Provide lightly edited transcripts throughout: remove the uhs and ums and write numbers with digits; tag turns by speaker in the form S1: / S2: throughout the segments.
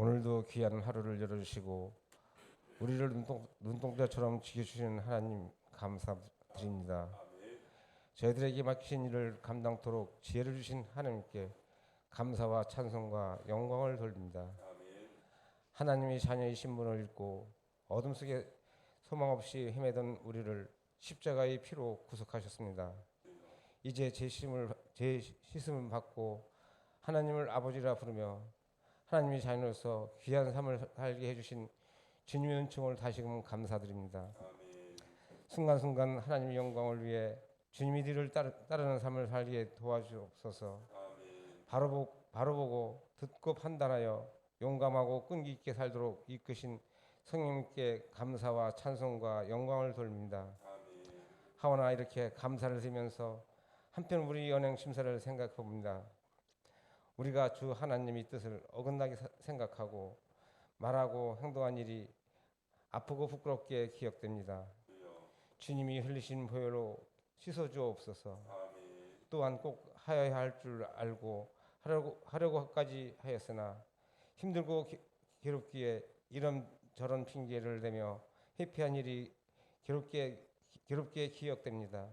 S1: 오늘도 귀한 하루를 열어주시고 우리를 눈동자처럼 지켜주시는 하나님 감사드립니다. 저희들에게 맡기신 일을 감당토록 지혜를 주신 하나님께 감사와 찬송과 영광을 돌립니다. 하나님이 자녀의 신분을 잃고 어둠 속에 소망 없이 헤매던 우리를 십자가의 피로 구속하셨습니다. 이제 제 씻음을 받고 하나님을 아버지라 부르며 하나님의 자녀로서 귀한 삶을 살게 해주신 주님의 은총을 다시금 감사드립니다. 순간순간 하나님의 영광을 위해 주님의 뒤를 따르는 삶을 살게 도와주옵소서. 바로 보고 듣고 판단하여 용감하고 끈기 있게 살도록 이끄신 성령님께 감사와 찬송과 영광을 돌립니다. 하오나 이렇게 감사를 드리면서 한편 우리 연행 심사를 생각해 봅니다. 우리가 주 하나님의 뜻을 어긋나게 생각하고 말하고 행동한 일이 아프고 부끄럽게 기억됩니다. 주님이 흘리신 보혈로 씻어주옵소서. 또한 꼭 하여야 할 줄 알고 하려고까지 하였으나 힘들고 괴롭기에 이런저런 핑계를 대며 회피한 일이 괴롭게 기억됩니다.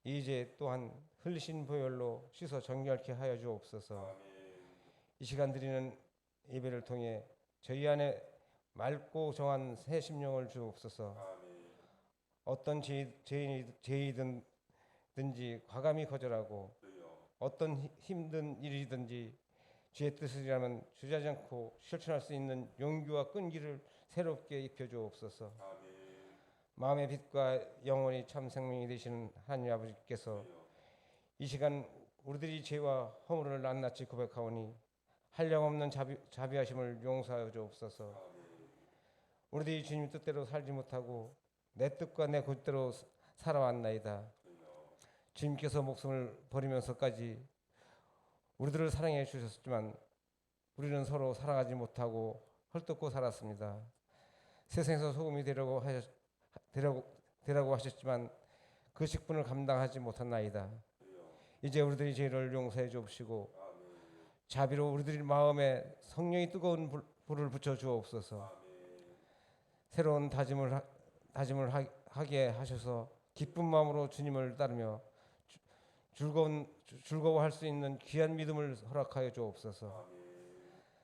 S1: 이제 또한 흘리신 보혈로 씻어 정결케 하여 주옵소서. 이 시간 드리는 예배를 통해 저희 안에 맑고 정한 새 심령을 주옵소서. 어떤 죄이든지 과감히 거절하고 어떤 힘든 일이든지 주의 뜻이라면 주저하지 않고 실천할 수 있는 용기와 끈기를 새롭게 입혀 주옵소서. 마음의 빛과 영원히 참 생명이 되시는 하나님 아버지께서 이 시간 우리들이 죄와 허물을 낱낱이 고백하오니 한량없는 자비하심을 용서하여 주옵소서. 우리들이 주님 뜻대로 살지 못하고 내 뜻과 내 god대로 살아왔나이다. 주님께서 목숨을 버리면서까지 우리들을 사랑해 주셨지만 우리는 서로 사랑하지 못하고 헐뜯고 살았습니다. 세상에서 소금이 되라고 하셨지만 그 직분을 감당하지 못한나이다. 이제 우리들이 죄를 용서해 주옵시고 자비로 우리들 마음에 성령이 뜨거운 불을 붙여 주옵소서. 새로운 다짐을 하게 하셔서 기쁜 마음으로 주님을 따르며 즐거워할 수 있는 귀한 믿음을 허락하여 주옵소서.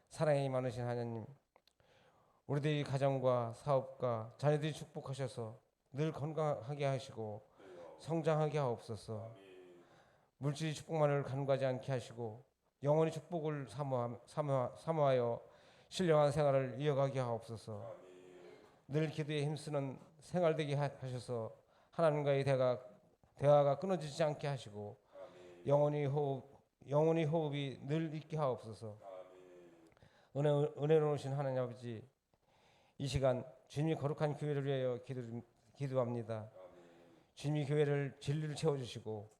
S1: 사랑이 많으신 하나님, 우리들의 가정과 사업과 자녀들이 축복하셔서 늘 건강하게 하시고 성장하게 하옵소서. 물질의 축복만을 간과하지 않게 하시고 영원히 축복을 사모하여 신령한 생활을 이어가게 하옵소서. 늘 기도에 힘쓰는 생활 되게 하셔서 하나님과의 대화가 끊어지지 않게 하시고 영원히 호흡이 늘 있게 하옵소서. 은혜로우신 하나님 아버지, 이 시간 주님이 거룩한 교회를 위하여 기도합니다. 주님이 교회를 진리를 채워주시고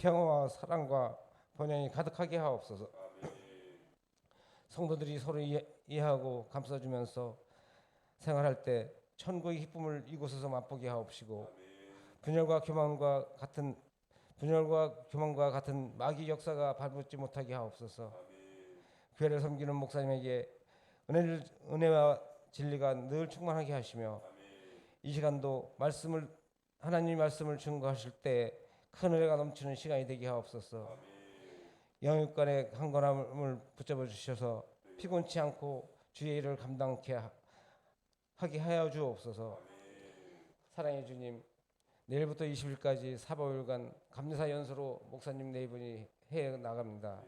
S1: 평화와 사랑과 번영이 가득하게 하옵소서. 성도들이 서로 이해하고 감싸주면서 생활할 때 천국의 기쁨을 이곳에서 맛보게 하옵시고 분열과 교만과 같은 마귀 역사가 발붙지 못하게 하옵소서. 교회를 섬기는 목사님에게 은혜와 진리가 늘 충만하게 하시며 이 시간도 하나님 말씀을 증거하실 때 큰 은혜가 넘치는 시간이 되게 하옵소서. 영육간의 강건함을 붙잡아 주셔서 피곤치 않고 주의 일을 감당케 하게 하여 주옵소서. 사랑의 주님, 내일부터 20일까지 4박월간 감사 연수로 목사님 네 분이 해 나갑니다.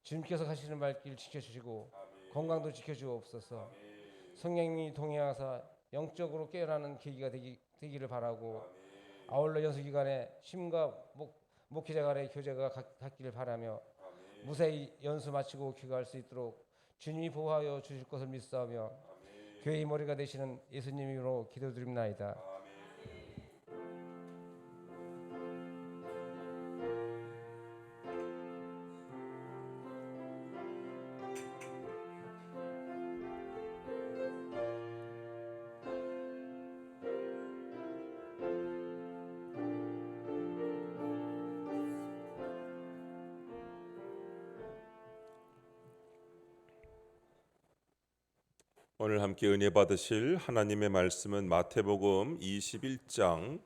S1: 주님께서 가시는 발길 지켜주시고 건강도 지켜주옵소서. 성령님이 동행하사 영적으로 깨어나는 계기가 되기를 바라고 아울러 연수 기간에 심과 목회자 간의 교제가 갖기를 바라며 무사히 연수 마치고 귀가할 수 있도록 주님이 보호하여 주실 것을 믿사오며 교회의 머리가 되시는 예수님으로 기도드립나이다.
S2: 오늘 함께 은혜 받으실 하나님의 말씀은 마태복음 21장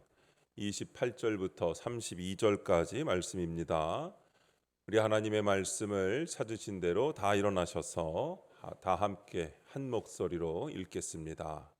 S2: 28절부터 32절까지 말씀입니다. 우리 하나님의 말씀을 찾으신 대로 다 일어나셔서 다 함께 한 목소리로 읽겠습니다.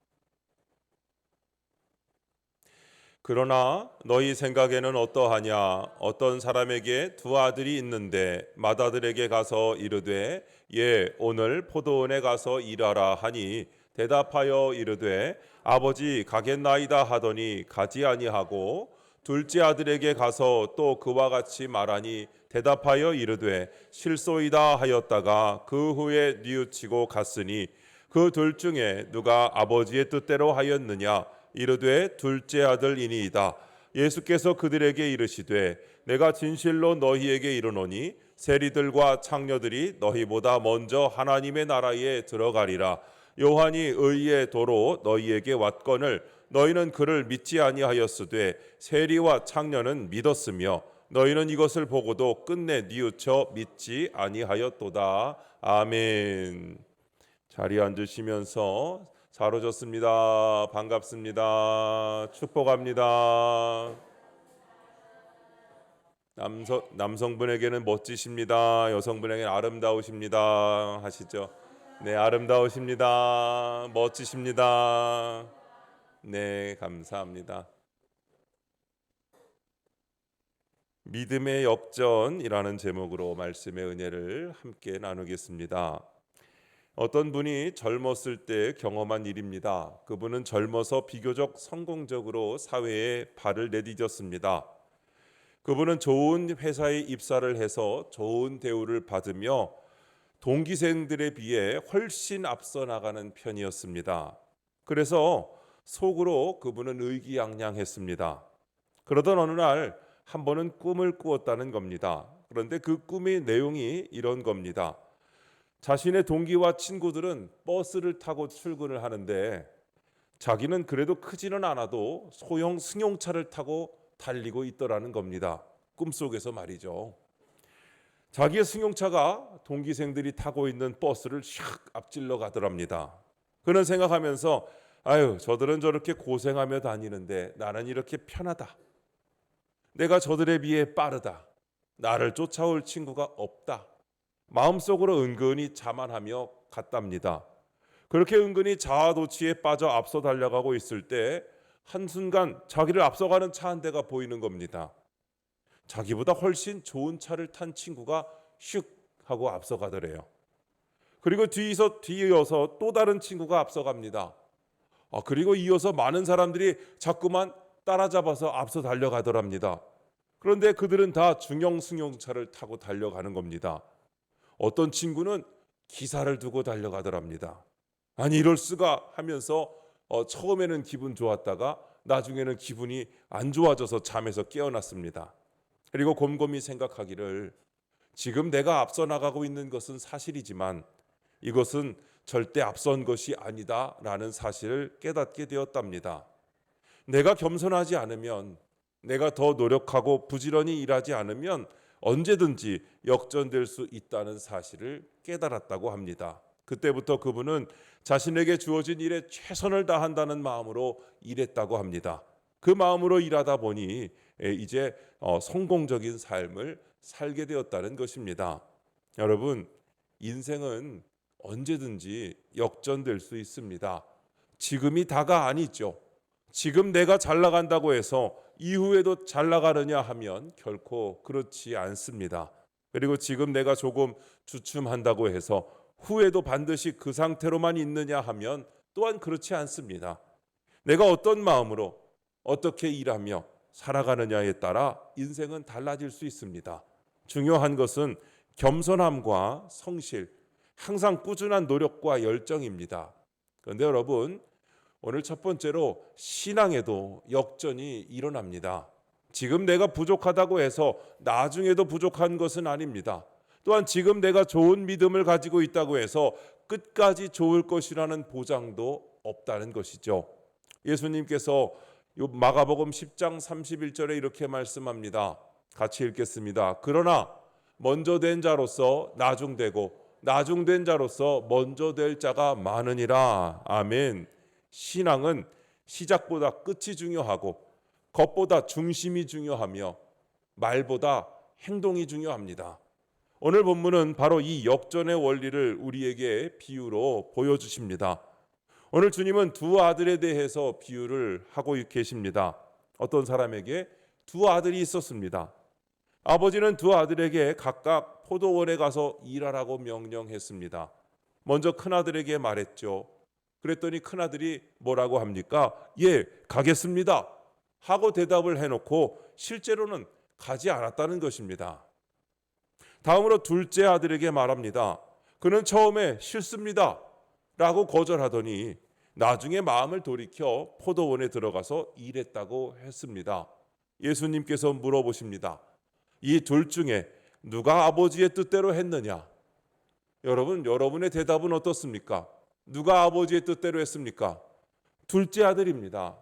S2: 그러나 너희 생각에는 어떠하냐? 어떤 사람에게 두 아들이 있는데 맏아들에게 가서 이르되 예 오늘 포도원에 가서 일하라 하니 대답하여 이르되 아버지 가겠나이다 하더니 가지 아니하고 둘째 아들에게 가서 또 그와 같이 말하니 대답하여 이르되 실소이다 하였다가 그 후에 뉘우치고 갔으니 그 둘 중에 누가 아버지의 뜻대로 하였느냐? 이르되 둘째 아들이니이다. 예수께서 그들에게 이르시되 내가 진실로 너희에게 이르노니 세리들과 창녀들이 너희보다 먼저 하나님의 나라에 들어가리라. 요한이 의의 도로 너희에게 왔거늘 너희는 그를 믿지 아니하였으되 세리와 창녀는 믿었으며 너희는 이것을 보고도 끝내 뉘우쳐 믿지 아니하였도다. 아멘. 자리에 앉으시면서 잘 오셨습니다. 반갑습니다. 축복합니다. 남성분에게는 멋지십니다. 여성분에게는 아름다우십니다. 하시죠. 네, 아름다우십니다. 멋지십니다. 네, 감사합니다. 믿음의 역전이라는 제목으로 말씀의 은혜를 함께 나누겠습니다. 어떤 분이 젊었을 때 경험한 일입니다. 그분은 젊어서 비교적 성공적으로 사회에 발을 내디뎠습니다. 그분은 좋은 회사에 입사를 해서 좋은 대우를 받으며 동기생들에 비해 훨씬 앞서 나가는 편이었습니다. 그래서 속으로 그분은 의기양양했습니다. 그러던 어느 날 한 번은 꿈을 꾸었다는 겁니다. 그런데 그 꿈의 내용이 이런 겁니다. 자신의 동기와 친구들은 버스를 타고 출근을 하는데 자기는 그래도 크지는 않아도 소형 승용차를 타고 달리고 있더라는 겁니다. 꿈속에서 말이죠. 자기의 승용차가 동기생들이 타고 있는 버스를 샥 앞질러 가더랍니다. 그는 생각하면서 아유 저들은 저렇게 고생하며 다니는데 나는 이렇게 편하다. 내가 저들에 비해 빠르다. 나를 쫓아올 친구가 없다. 마음속으로 은근히 자만하며 갔답니다. 그렇게 은근히 자아도취에 빠져 앞서 달려가고 있을 때 한순간 자기를 앞서가는 차 한 대가 보이는 겁니다. 자기보다 훨씬 좋은 차를 탄 친구가 슉 하고 앞서가더래요. 그리고 뒤이어서 또 다른 친구가 앞서갑니다. 그리고 이어서 많은 사람들이 자꾸만 따라잡아서 앞서 달려가더랍니다. 그런데 그들은 다 중형 승용차를 타고 달려가는 겁니다. 어떤 친구는 기사를 두고 달려가더랍니다. 아니 이럴 수가 하면서 처음에는 기분 좋았다가 나중에는 기분이 안 좋아져서 잠에서 깨어났습니다. 그리고 곰곰이 생각하기를 지금 내가 앞서 나가고 있는 것은 사실이지만 이것은 절대 앞선 것이 아니다라는 사실을 깨닫게 되었답니다. 내가 겸손하지 않으면 내가 더 노력하고 부지런히 일하지 않으면 언제든지 역전될 수 있다는 사실을 깨달았다고 합니다. 그때부터 그분은 자신에게 주어진 일에 최선을 다한다는 마음으로 일했다고 합니다. 그 마음으로 일하다 보니 이제 성공적인 삶을 살게 되었다는 것입니다. 여러분, 인생은 언제든지 역전될 수 있습니다. 지금이 다가 아니죠. 지금 내가 잘 나간다고 해서 이후에도 잘 나가느냐 하면 결코 그렇지 않습니다. 그리고 지금 내가 조금 주춤한다고 해서 후에도 반드시 그 상태로만 있느냐 하면 또한 그렇지 않습니다. 내가 어떤 마음으로 어떻게 일하며 살아가느냐에 따라 인생은 달라질 수 있습니다. 중요한 것은 겸손함과 성실, 항상 꾸준한 노력과 열정입니다. 그런데 여러분, 오늘 첫 번째로 신앙에도 역전이 일어납니다. 지금 내가 부족하다고 해서 나중에도 부족한 것은 아닙니다. 또한 지금 내가 좋은 믿음을 가지고 있다고 해서 끝까지 좋을 것이라는 보장도 없다는 것이죠. 예수님께서 마가복음 10장 31절에 이렇게 말씀합니다. 같이 읽겠습니다. 그러나 먼저 된 자로서 나중되고 나중된 자로서 먼저 될 자가 많으니라. 아멘. 신앙은 시작보다 끝이 중요하고 겉보다 중심이 중요하며 말보다 행동이 중요합니다. 오늘 본문은 바로 이 역전의 원리를 우리에게 비유로 보여주십니다. 오늘 주님은 두 아들에 대해서 비유를 하고 계십니다. 어떤 사람에게 두 아들이 있었습니다. 아버지는 두 아들에게 각각 포도원에 가서 일하라고 명령했습니다. 먼저 큰아들에게 말했죠. 그랬더니 큰아들이 뭐라고 합니까? 예, 가겠습니다 하고 대답을 해놓고 실제로는 가지 않았다는 것입니다. 다음으로 둘째 아들에게 말합니다. 그는 처음에 싫습니다 라고 거절하더니 나중에 마음을 돌이켜 포도원에 들어가서 일했다고 했습니다. 예수님께서 물어보십니다. 이 둘 중에 누가 아버지의 뜻대로 했느냐? 여러분의 대답은 어떻습니까? 누가 아버지의 뜻대로 했습니까? 둘째 아들입니다.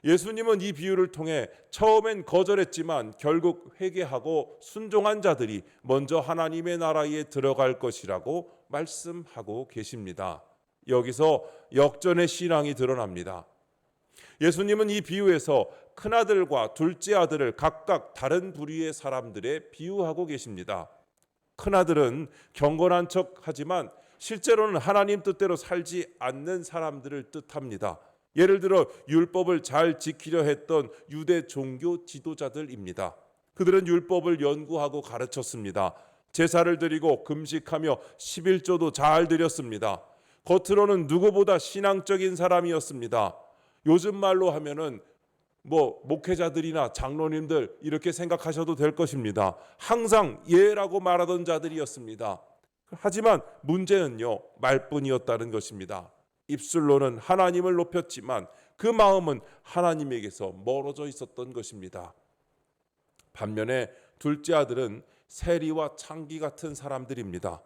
S2: 예수님은 이 비유를 통해 처음엔 거절했지만 결국 회개하고 순종한 자들이 먼저 하나님의 나라에 들어갈 것이라고 말씀하고 계십니다. 여기서 역전의 신앙이 드러납니다. 예수님은 이 비유에서 큰아들과 둘째 아들을 각각 다른 부류의 사람들에 비유하고 계십니다. 큰아들은 경건한 척하지만 실제로는 하나님 뜻대로 살지 않는 사람들을 뜻합니다. 예를 들어 율법을 잘 지키려 했던 유대 종교 지도자들입니다. 그들은 율법을 연구하고 가르쳤습니다. 제사를 드리고 금식하며 11조도 잘 드렸습니다. 겉으로는 누구보다 신앙적인 사람이었습니다. 요즘 말로 하면은 목회자들이나 장로님들 이렇게 생각하셔도 될 것입니다. 항상 예라고 말하던 자들이었습니다. 하지만 문제는요, 말뿐이었다는 것입니다. 입술로는 하나님을 높였지만 그 마음은 하나님에게서 멀어져 있었던 것입니다. 반면에 둘째 아들은 세리와 창기 같은 사람들입니다.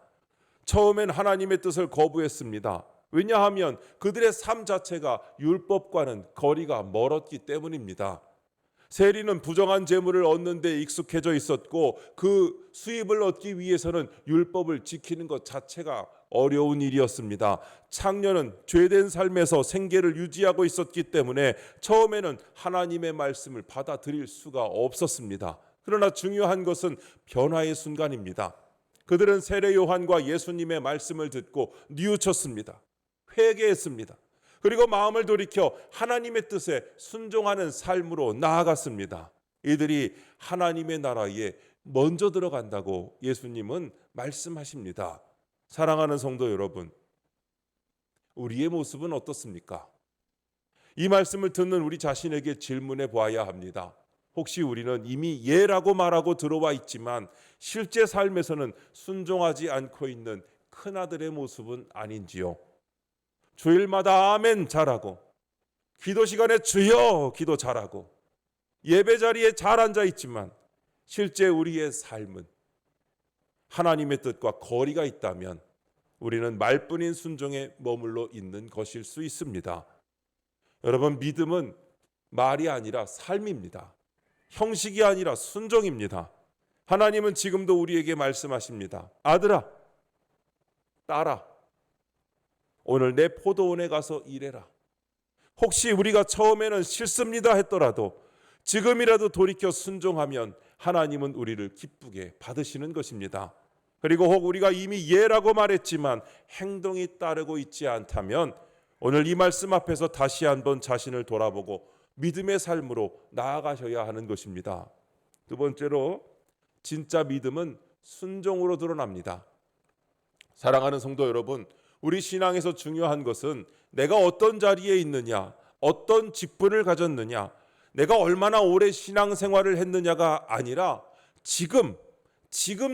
S2: 처음엔 하나님의 뜻을 거부했습니다. 왜냐하면 그들의 삶 자체가 율법과는 거리가 멀었기 때문입니다. 세리는 부정한 재물을 얻는 데 익숙해져 있었고 그 수입을 얻기 위해서는 율법을 지키는 것 자체가 어려운 일이었습니다. 창녀는 죄된 삶에서 생계를 유지하고 있었기 때문에 처음에는 하나님의 말씀을 받아들일 수가 없었습니다. 그러나 중요한 것은 변화의 순간입니다. 그들은 세례 요한과 예수님의 말씀을 듣고 뉘우쳤습니다. 회개했습니다. 그리고 마음을 돌이켜 하나님의 뜻에 순종하는 삶으로 나아갔습니다. 이들이 하나님의 나라에 먼저 들어간다고 예수님은 말씀하십니다. 사랑하는 성도 여러분, 우리의 모습은 어떻습니까? 이 말씀을 듣는 우리 자신에게 질문해 보아야 합니다. 혹시 우리는 이미 예라고 말하고 들어와 있지만 실제 삶에서는 순종하지 않고 있는 큰아들의 모습은 아닌지요? 주일마다 아멘 잘하고 기도 시간에 주여 기도 잘하고 예배 자리에 잘 앉아 있지만 실제 우리의 삶은 하나님의 뜻과 거리가 있다면 우리는 말뿐인 순종에 머물러 있는 것일 수 있습니다. 여러분, 믿음은 말이 아니라 삶입니다. 형식이 아니라 순종입니다. 하나님은 지금도 우리에게 말씀하십니다. 아들아, 딸아, 오늘 내 포도원에 가서 일해라. 혹시 우리가 처음에는 싫습니다 했더라도 지금이라도 돌이켜 순종하면 하나님은 우리를 기쁘게 받으시는 것입니다. 그리고 혹 우리가 이미 예라고 말했지만 행동이 따르고 있지 않다면 오늘 이 말씀 앞에서 다시 한번 자신을 돌아보고 믿음의 삶으로 나아가셔야 하는 것입니다. 두 번째로, 진짜 믿음은 순종으로 드러납니다. 사랑하는 성도 여러분, 우리 신앙에서 중요한 것은 내가 어떤 자리에 있느냐, 어떤 직분을 가졌느냐, 내가 얼마나 오래 신앙생활을 했느냐가 아니라 지금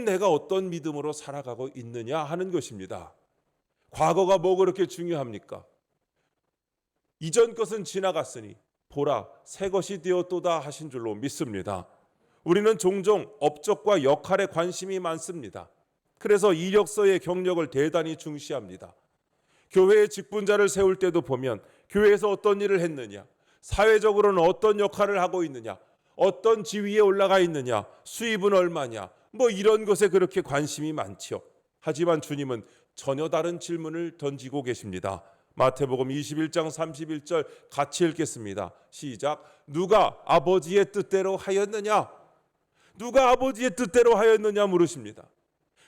S2: 내가 어떤 믿음으로 살아가고 있느냐 하는 것입니다. 과거가 뭐 그렇게 중요합니까? 이전 것은 지나갔으니 보라, 새 것이 되었도다 하신 줄로 믿습니다. 우리는 종종 업적과 역할에 관심이 많습니다. 그래서 이력서의 경력을 대단히 중시합니다. 교회의 직분자를 세울 때도 보면 교회에서 어떤 일을 했느냐, 사회적으로는 어떤 역할을 하고 있느냐, 어떤 지위에 올라가 있느냐, 수입은 얼마냐, 이런 것에 그렇게 관심이 많죠. 하지만 주님은 전혀 다른 질문을 던지고 계십니다. 마태복음 21장 31절 같이 읽겠습니다. 시작. 누가 아버지의 뜻대로 하였느냐? 누가 아버지의 뜻대로 하였느냐 물으십니다.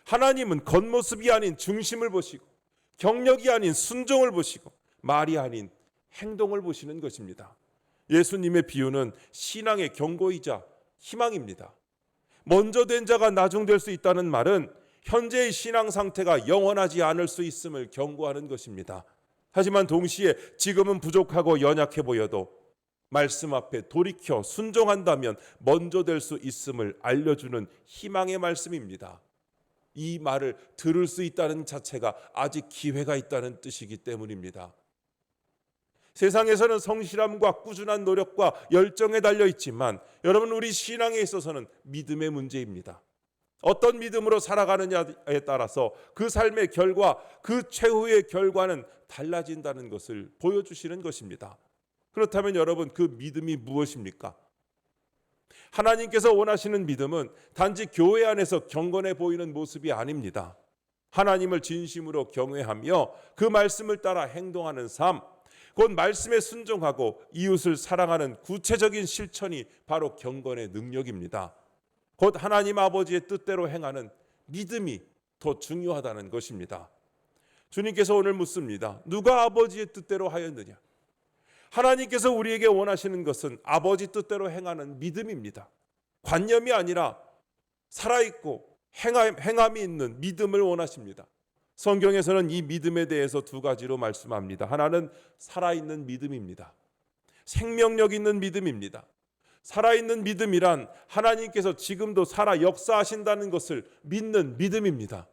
S2: 하나님은 겉모습이 아닌 중심을 보시고 경력이 아닌 순종을 보시고 말이 아닌 행동을 보시는 것입니다. 예수님의 비유는 신앙의 경고이자 희망입니다. 먼저 된 자가 나중될 수 있다는 말은 현재의 신앙 상태가 영원하지 않을 수 있음을 경고하는 것입니다. 하지만 동시에 지금은 부족하고 연약해 보여도 말씀 앞에 돌이켜 순종한다면 먼저 될 수 있음을 알려주는 희망의 말씀입니다. 이 말을 들을 수 있다는 자체가 아직 기회가 있다는 뜻이기 때문입니다. 세상에서는 성실함과 꾸준한 노력과 열정에 달려 있지만 여러분, 우리 신앙에 있어서는 믿음의 문제입니다. 어떤 믿음으로 살아가느냐에 따라서 그 삶의 결과, 그 최후의 결과는 달라진다는 것을 보여주시는 것입니다. 그렇다면 여러분, 그 믿음이 무엇입니까? 하나님께서 원하시는 믿음은 단지 교회 안에서 경건해 보이는 모습이 아닙니다. 하나님을 진심으로 경외하며 그 말씀을 따라 행동하는 삶, 곧 말씀에 순종하고 이웃을 사랑하는 구체적인 실천이 바로 경건의 능력입니다. 곧 하나님 아버지의 뜻대로 행하는 믿음이 더 중요하다는 것입니다. 주님께서 오늘 묻습니다. 누가 아버지의 뜻대로 하였느냐? 하나님께서 우리에게 원하시는 것은 아버지 뜻대로 행하는 믿음입니다. 관념이 아니라 살아있고 행함이 있는 믿음을 원하십니다. 성경에서는 이 믿음에 대해서 두 가지로 말씀합니다. 하나는 살아있는 믿음입니다. 생명력 있는 믿음입니다. 살아있는 믿음이란 하나님께서 지금도 살아 역사하신다는 것을 믿는 믿음입니다.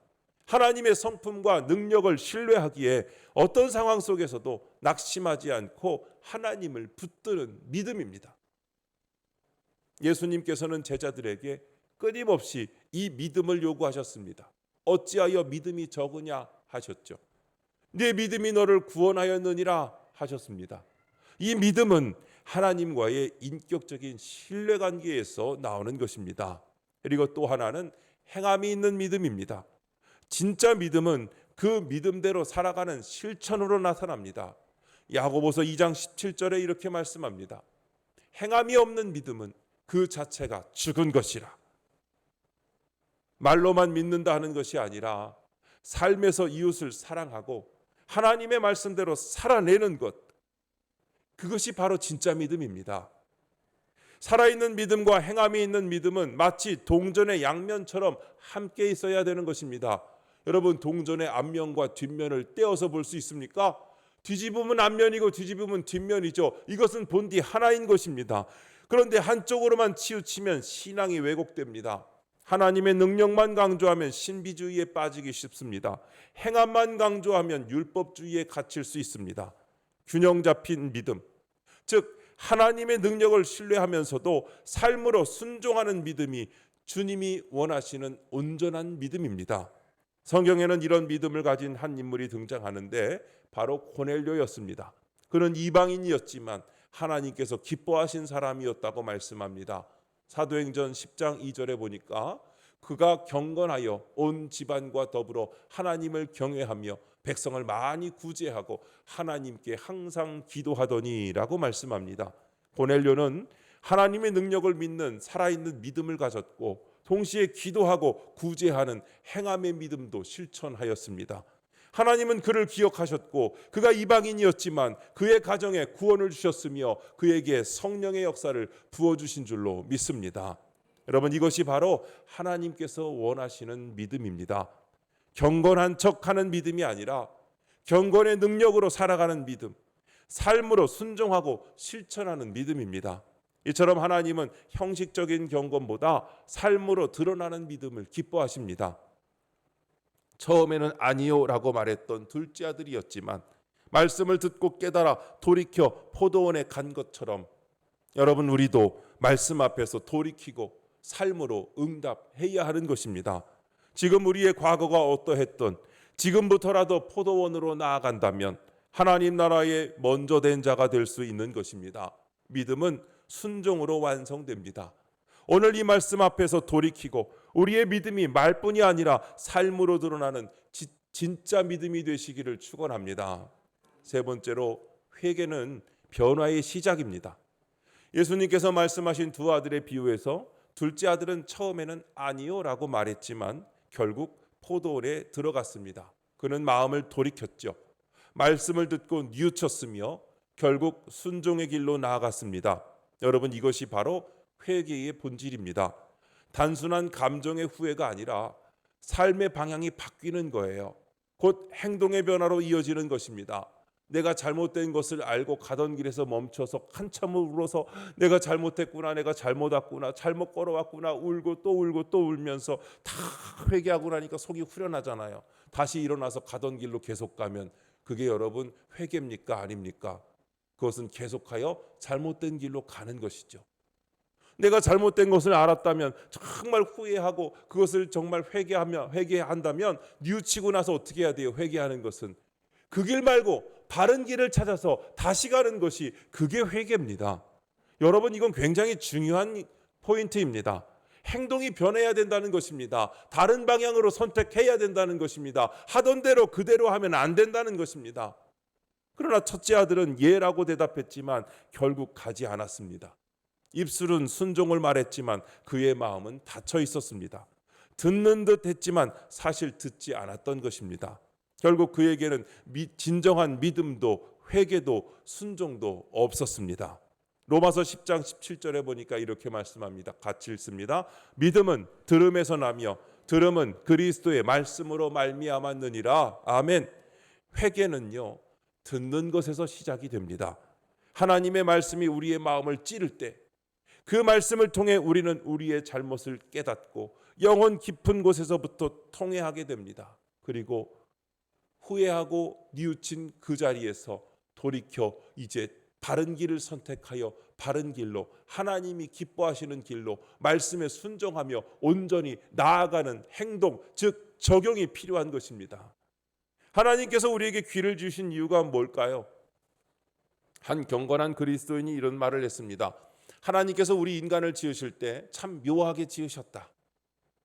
S2: 하나님의 성품과 능력을 신뢰하기에 어떤 상황 속에서도 낙심하지 않고 하나님을 붙드는 믿음입니다. 예수님께서는 제자들에게 끊임없이 이 믿음을 요구하셨습니다. 어찌하여 믿음이 적으냐 하셨죠. 네 믿음이 너를 구원하였느니라 하셨습니다. 이 믿음은 하나님과의 인격적인 신뢰관계에서 나오는 것입니다. 그리고 또 하나는 행함이 있는 믿음입니다. 진짜 믿음은 그 믿음대로 살아가는 실천으로 나타납니다. 야고보서 2장 17절에 이렇게 말씀합니다. 행함이 없는 믿음은 그 자체가 죽은 것이라. 말로만 믿는다 하는 것이 아니라 삶에서 이웃을 사랑하고 하나님의 말씀대로 살아내는 것, 그것이 바로 진짜 믿음입니다. 살아있는 믿음과 행함이 있는 믿음은 마치 동전의 양면처럼 함께 있어야 되는 것입니다. 여러분, 동전의 앞면과 뒷면을 떼어서 볼 수 있습니까? 뒤집으면 앞면이고 뒤집으면 뒷면이죠. 이것은 본디 하나인 것입니다. 그런데 한쪽으로만 치우치면 신앙이 왜곡됩니다. 하나님의 능력만 강조하면 신비주의에 빠지기 쉽습니다. 행함만 강조하면 율법주의에 갇힐 수 있습니다. 균형 잡힌 믿음, 즉 하나님의 능력을 신뢰하면서도 삶으로 순종하는 믿음이 주님이 원하시는 온전한 믿음입니다. 성경에는 이런 믿음을 가진 한 인물이 등장하는데 바로 고넬료였습니다. 그는 이방인이었지만 하나님께서 기뻐하신 사람이었다고 말씀합니다. 사도행전 10장 2절에 보니까 그가 경건하여 온 집안과 더불어 하나님을 경외하며 백성을 많이 구제하고 하나님께 항상 기도하더니라고 말씀합니다. 고넬료는 하나님의 능력을 믿는 살아있는 믿음을 가졌고 동시에 기도하고 구제하는 행함의 믿음도 실천하였습니다. 하나님은 그를 기억하셨고 그가 이방인이었지만 그의 가정에 구원을 주셨으며 그에게 성령의 역사를 부어주신 줄로 믿습니다. 여러분, 이것이 바로 하나님께서 원하시는 믿음입니다. 경건한 척하는 믿음이 아니라 경건의 능력으로 살아가는 믿음, 삶으로 순종하고 실천하는 믿음입니다. 이처럼 하나님은 형식적인 경건보다 삶으로 드러나는 믿음을 기뻐하십니다. 처음에는 아니요라고 말했던 둘째 아들이었지만 말씀을 듣고 깨달아 돌이켜 포도원에 간 것처럼 여러분, 우리도 말씀 앞에서 돌이키고 삶으로 응답해야 하는 것입니다. 지금 우리의 과거가 어떠했던 지금부터라도 포도원으로 나아간다면 하나님 나라의 먼저 된 자가 될 수 있는 것입니다. 믿음은 순종으로 완성됩니다. 오늘 이 말씀 앞에서 돌이키고 우리의 믿음이 말뿐이 아니라 삶으로 드러나는 진짜 믿음이 되시기를 축원합니다. 세 번째로, 회개는 변화의 시작입니다. 예수님께서 말씀하신 두 아들의 비유에서 둘째 아들은 처음에는 아니요라고 말했지만 결국 포도원에 들어갔습니다. 그는 마음을 돌이켰죠. 말씀을 듣고 뉘우쳤으며 결국 순종의 길로 나아갔습니다. 여러분, 이것이 바로 회개의 본질입니다. 단순한 감정의 후회가 아니라 삶의 방향이 바뀌는 거예요. 곧 행동의 변화로 이어지는 것입니다. 내가 잘못된 것을 알고 가던 길에서 멈춰서 한참을 울어서 내가 잘못했구나, 내가 잘못 왔구나, 잘못 걸어왔구나, 울고 또 울면서 다 회개하고 나니까 속이 후련하잖아요. 다시 일어나서 가던 길로 계속 가면 그게 여러분 회개입니까? 아닙니까? 그것은 계속하여 잘못된 길로 가는 것이죠. 내가 잘못된 것을 알았다면 정말 후회하고 그것을 정말 회개한다면 뉘우치고 나서 어떻게 해야 돼요? 회개하는 것은 그 길 말고 바른 길을 찾아서 다시 가는 것이 그게 회개입니다. 여러분, 이건 굉장히 중요한 포인트입니다. 행동이 변해야 된다는 것입니다. 다른 방향으로 선택해야 된다는 것입니다. 하던 대로 그대로 하면 안 된다는 것입니다. 그러나 첫째 아들은 예라고 대답했지만 결국 가지 않았습니다. 입술은 순종을 말했지만 그의 마음은 닫혀 있었습니다. 듣는 듯 했지만 사실 듣지 않았던 것입니다. 결국 그에게는 진정한 믿음도 회개도 순종도 없었습니다. 로마서 10장 17절에 보니까 이렇게 말씀합니다. 같이 읽습니다. 믿음은 들음에서 나며 들음은 그리스도의 말씀으로 말미암았느니라. 아멘. 회개는요, 듣는 것에서 시작이 됩니다. 하나님의 말씀이 우리의 마음을 찌를 때 그 말씀을 통해 우리는 우리의 잘못을 깨닫고 영혼 깊은 곳에서부터 통회하게 됩니다. 그리고 후회하고 뉘우친 그 자리에서 돌이켜 이제 바른 길을 선택하여 바른 길로, 하나님이 기뻐하시는 길로 말씀에 순종하며 온전히 나아가는 행동, 즉 적용이 필요한 것입니다. 하나님께서 우리에게 귀를 주신 이유가 뭘까요? 한 경건한 그리스도인이 이런 말을 했습니다. 하나님께서 우리 인간을 지으실 때 참 묘하게 지으셨다.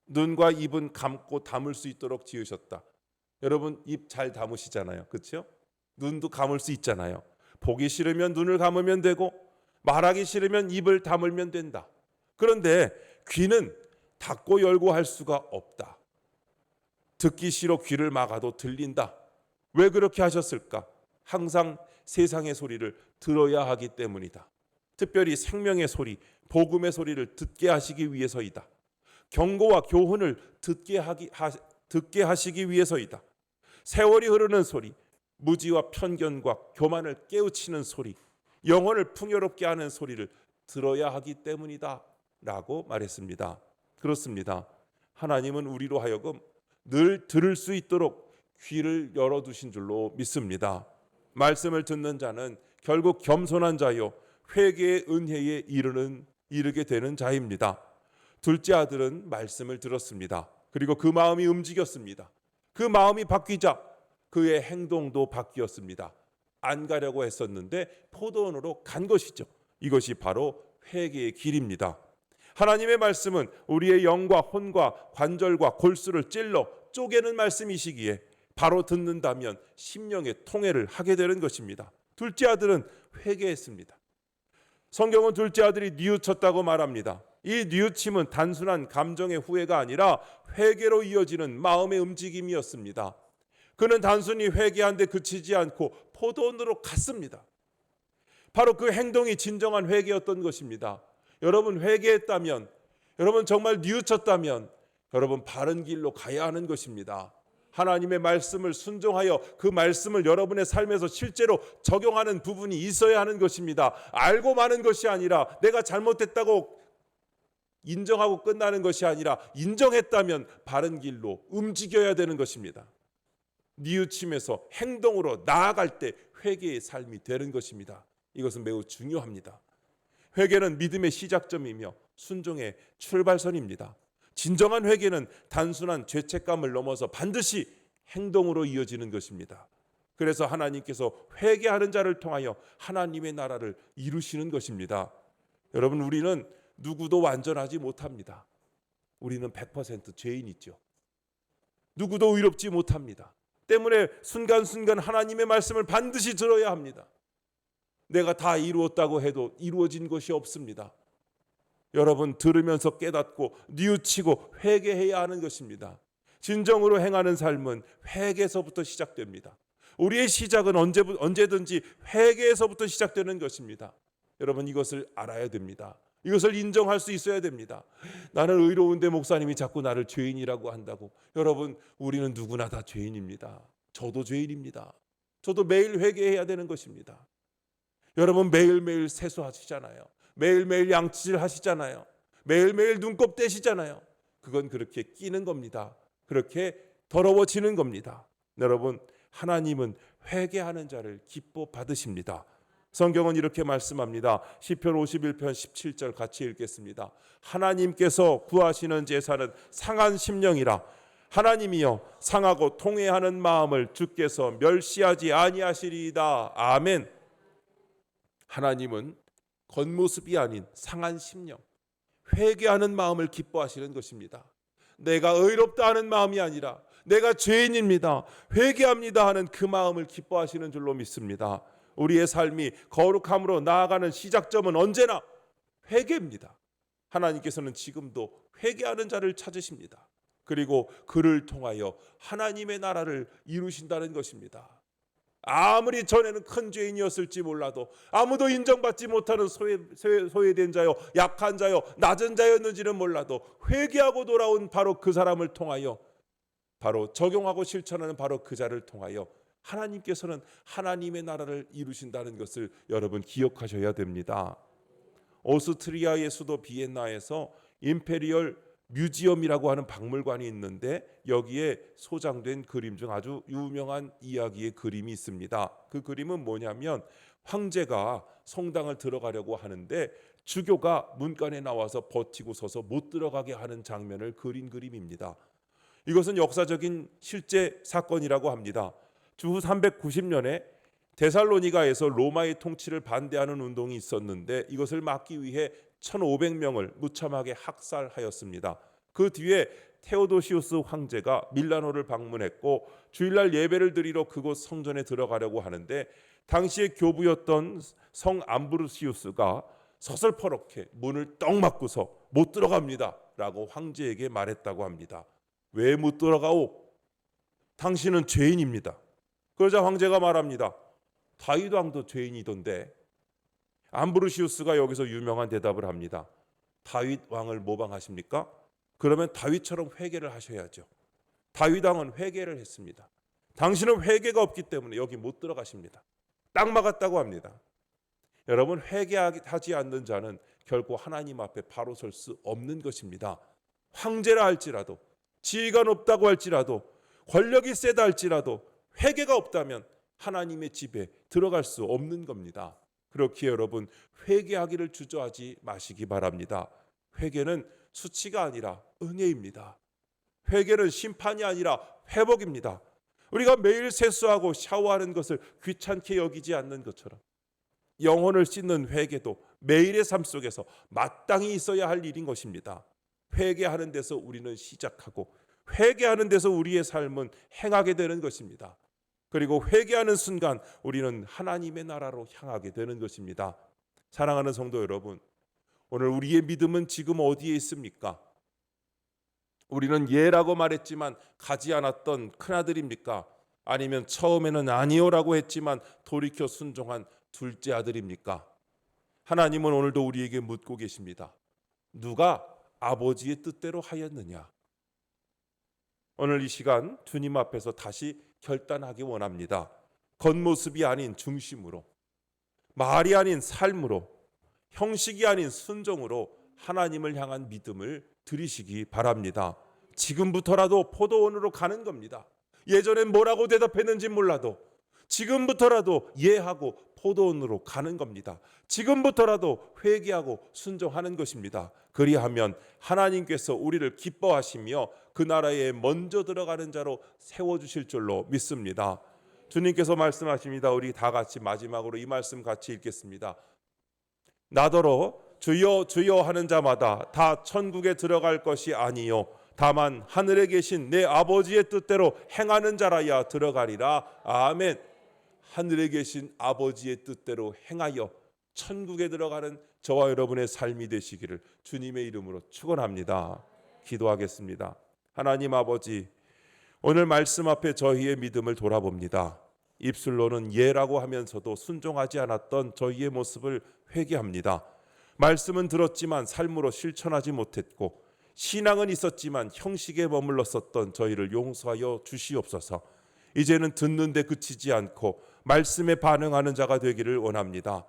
S2: 눈과 입은 감고 담을 수 있도록 지으셨다. 여러분, 입 잘 담으시잖아요. 그렇죠? 눈도 감을 수 있잖아요. 보기 싫으면 눈을 감으면 되고 말하기 싫으면 입을 다물면 된다. 그런데 귀는 닫고 열고 할 수가 없다. 듣기 싫어 귀를 막아도 들린다. 왜 그렇게 하셨을까? 항상 세상의 소리를 들어야 하기 때문이다. 특별히 생명의 소리, 복음의 소리를 듣게 하시기 위해서이다. 경고와 교훈을 듣게 하시기 위해서이다. 세월이 흐르는 소리, 무지와 편견과 교만을 깨우치는 소리, 영혼을 풍요롭게 하는 소리를 들어야 하기 때문이다 라고 말했습니다. 그렇습니다. 하나님은 우리로 하여금 늘 들을 수 있도록 귀를 열어두신 줄로 믿습니다. 말씀을 듣는 자는 결국 겸손한 자요 회개의 은혜에 이르게 되는 자입니다. 둘째 아들은 말씀을 들었습니다. 그리고 그 마음이 움직였습니다. 그 마음이 바뀌자 그의 행동도 바뀌었습니다. 안 가려고 했었는데 포도원으로 간 것이죠. 이것이 바로 회개의 길입니다. 하나님의 말씀은 우리의 영과 혼과 관절과 골수를 찔러 쪼개는 말씀이시기에 바로 듣는다면 심령의 통회를 하게 되는 것입니다. 둘째 아들은 회개했습니다. 성경은 둘째 아들이 뉘우쳤다고 말합니다. 이 뉘우침은 단순한 감정의 후회가 아니라 회개로 이어지는 마음의 움직임이었습니다. 그는 단순히 회개한 데 그치지 않고 포도원으로 갔습니다. 바로 그 행동이 진정한 회개였던 것입니다. 여러분, 회개했다면, 여러분 정말 뉘우쳤다면 여러분 바른 길로 가야 하는 것입니다. 하나님의 말씀을 순종하여 그 말씀을 여러분의 삶에서 실제로 적용하는 부분이 있어야 하는 것입니다. 알고 마는 것이 아니라 내가 잘못했다고 인정하고 끝나는 것이 아니라 인정했다면 바른 길로 움직여야 되는 것입니다. 뉘우침에서 행동으로 나아갈 때 회개의 삶이 되는 것입니다. 이것은 매우 중요합니다. 회개는 믿음의 시작점이며 순종의 출발선입니다. 진정한 회개는 단순한 죄책감을 넘어서 반드시 행동으로 이어지는 것입니다. 그래서 하나님께서 회개하는 자를 통하여 하나님의 나라를 이루시는 것입니다. 여러분, 우리는 누구도 완전하지 못합니다. 우리는 100% 죄인이죠. 누구도 의롭지 못합니다. 때문에 순간순간 하나님의 말씀을 반드시 들어야 합니다. 내가 다 이루었다고 해도 이루어진 것이 없습니다. 여러분, 들으면서 깨닫고 뉘우치고 회개해야 하는 것입니다. 진정으로 행하는 삶은 회개에서부터 시작됩니다. 우리의 시작은 언제든지 회개에서부터 시작되는 것입니다. 여러분, 이것을 알아야 됩니다. 이것을 인정할 수 있어야 됩니다. 나는 의로운데 목사님이 자꾸 나를 죄인이라고 한다고. 여러분, 우리는 누구나 다 죄인입니다. 저도 죄인입니다. 저도 매일 회개해야 되는 것입니다. 여러분, 매일매일 세수하시잖아요. 매일매일 양치질 하시잖아요. 매일매일 눈곱 떼시잖아요. 그건 그렇게 끼는 겁니다. 그렇게 더러워지는 겁니다. 여러분, 하나님은 회개하는 자를 기뻐 받으십니다. 성경은 이렇게 말씀합니다. 시편 51편 17절 같이 읽겠습니다. 하나님께서 구하시는 제사는 상한 심령이라. 하나님이여, 상하고 통회하는 마음을 주께서 멸시하지 아니하시리이다. 아멘. 하나님은 겉모습이 아닌 상한 심령, 회개하는 마음을 기뻐하시는 것입니다. 내가 의롭다 하는 마음이 아니라 내가 죄인입니다, 회개합니다 하는 그 마음을 기뻐하시는 줄로 믿습니다. 우리의 삶이 거룩함으로 나아가는 시작점은 언제나 회개입니다. 하나님께서는 지금도 회개하는 자를 찾으십니다. 그리고 그를 통하여 하나님의 나라를 이루신다는 것입니다. 아무리 전에는 큰 죄인이었을지 몰라도, 아무도 인정받지 못하는 소외된 자요, 약한 자요, 낮은 자였는지는 몰라도 회개하고 돌아온 바로 그 사람을 통하여, 바로 적용하고 실천하는 바로 그 자를 통하여 하나님께서는 하나님의 나라를 이루신다는 것을 여러분 기억하셔야 됩니다. 오스트리아의 수도 비엔나에서 임페리얼 뮤지엄이라고 하는 박물관이 있는데, 여기에 소장된 그림 중 아주 유명한 이야기의 그림이 있습니다. 그 그림은 뭐냐면, 황제가 성당을 들어가려고 하는데 주교가 문간에 나와서 버티고 서서 못 들어가게 하는 장면을 그린 그림입니다. 이것은 역사적인 실제 사건이라고 합니다. 주후 390년에 데살로니가에서 로마의 통치를 반대하는 운동이 있었는데, 이것을 막기 위해 1500명을 무참하게 학살하였습니다. 그 뒤에 테오도시우스 황제가 밀라노를 방문했고 주일날 예배를 드리러 그곳 성전에 들어가려고 하는데, 당시의 교부였던 성 암브루시우스가 서슬퍼렇게 문을 떡 막고서 못 들어갑니다 라고 황제에게 말했다고 합니다. 왜 못 들어가오? 당신은 죄인입니다. 그러자 황제가 말합니다. 다윗 왕도 죄인이던데. 암브루시우스가 여기서 유명한 대답을 합니다. 다윗 왕을 모방하십니까? 그러면 다윗처럼 회개를 하셔야죠. 다윗 왕은 회개를 했습니다. 당신은 회개가 없기 때문에 여기 못 들어가십니다. 딱 막았다고 합니다. 여러분, 회개하지 않는 자는 결코 하나님 앞에 바로 설 수 없는 것입니다. 황제라 할지라도, 지위가 높다고 할지라도, 권력이 세다 할지라도 회개가 없다면 하나님의 집에 들어갈 수 없는 겁니다. 그렇기에 여러분, 회개하기를 주저하지 마시기 바랍니다. 회개는 수치가 아니라 은혜입니다. 회개는 심판이 아니라 회복입니다. 우리가 매일 세수하고 샤워하는 것을 귀찮게 여기지 않는 것처럼, 영혼을 씻는 회개도 매일의 삶 속에서 마땅히 있어야 할 일인 것입니다. 회개하는 데서 우리는 시작하고, 회개하는 데서 우리의 삶은 행하게 되는 것입니다. 그리고 회개하는 순간 우리는 하나님의 나라로 향하게 되는 것입니다. 사랑하는 성도 여러분, 오늘 우리의 믿음은 지금 어디에 있습니까? 우리는 예라고 말했지만 가지 않았던 큰아들입니까? 아니면 처음에는 아니요라고 했지만 돌이켜 순종한 둘째 아들입니까? 하나님은 오늘도 우리에게 묻고 계십니다. 누가 아버지의 뜻대로 하였느냐? 오늘 이 시간 주님 앞에서 다시 결단하기 원합니다. 겉모습이 아닌 중심으로, 말이 아닌 삶으로, 형식이 아닌 순종으로 하나님을 향한 믿음을 드리시기 바랍니다. 지금부터라도 포도원으로 가는 겁니다. 예전엔 뭐라고 대답했는지 몰라도 지금부터라도 예하고 포도원으로 가는 겁니다. 지금부터라도 회개하고 순종하는 것입니다. 그리하면 하나님께서 우리를 기뻐하시며 그 나라에 먼저 들어가는 자로 세워주실 줄로 믿습니다. 주님께서 말씀하십니다. 우리 다 같이 마지막으로 이 말씀 같이 읽겠습니다. 나더러 주여 주여 하는 자마다 다 천국에 들어갈 것이 아니요 다만 하늘에 계신 내 아버지의 뜻대로 행하는 자라야 들어가리라. 아멘. 하늘에 계신 아버지의 뜻대로 행하여 천국에 들어가는 저와 여러분의 삶이 되시기를 주님의 이름으로 축원합니다. 기도하겠습니다. 하나님 아버지, 오늘 말씀 앞에 저희의 믿음을 돌아봅니다. 입술로는 예라고 하면서도 순종하지 않았던 저희의 모습을 회개합니다. 말씀은 들었지만 삶으로 실천하지 못했고 신앙은 있었지만 형식에 머물렀었던 저희를 용서하여 주시옵소서. 이제는 듣는데 그치지 않고 말씀에 반응하는 자가 되기를 원합니다.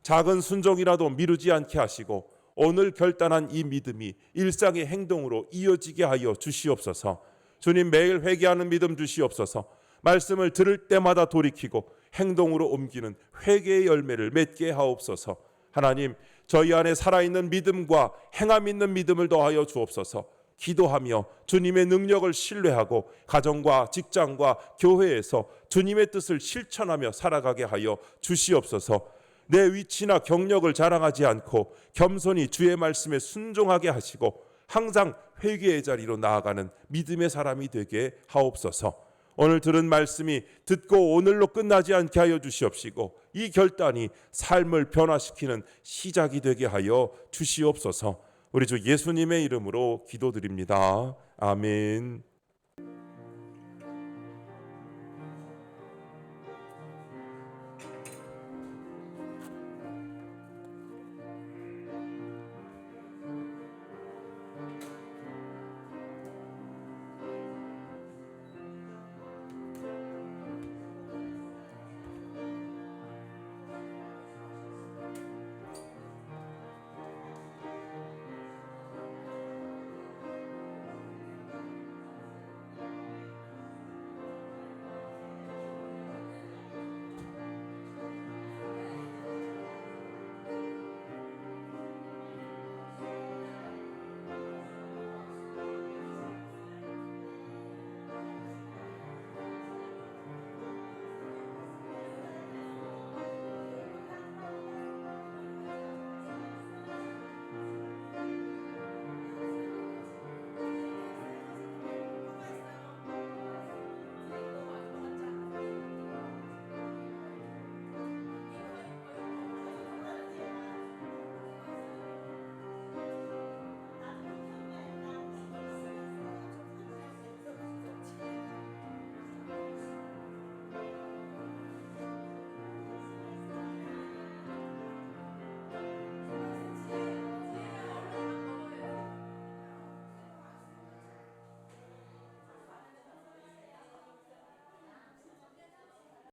S2: 작은 순종이라도 미루지 않게 하시고 오늘 결단한 이 믿음이 일상의 행동으로 이어지게 하여 주시옵소서. 주님, 매일 회개하는 믿음 주시옵소서. 말씀을 들을 때마다 돌이키고 행동으로 옮기는 회개의 열매를 맺게 하옵소서. 하나님, 저희 안에 살아있는 믿음과 행함 있는 믿음을 더하여 주옵소서. 기도하며 주님의 능력을 신뢰하고 가정과 직장과 교회에서 주님의 뜻을 실천하며 살아가게 하여 주시옵소서. 내 위치나 경력을 자랑하지 않고 겸손히 주의 말씀에 순종하게 하시고 항상 회개의 자리로 나아가는 믿음의 사람이 되게 하옵소서. 오늘 들은 말씀이 듣고 오늘로 끝나지 않게 하여 주시옵시고 이 결단이 삶을 변화시키는 시작이 되게 하여 주시옵소서. 우리 주 예수님의 이름으로 기도드립니다. 아멘.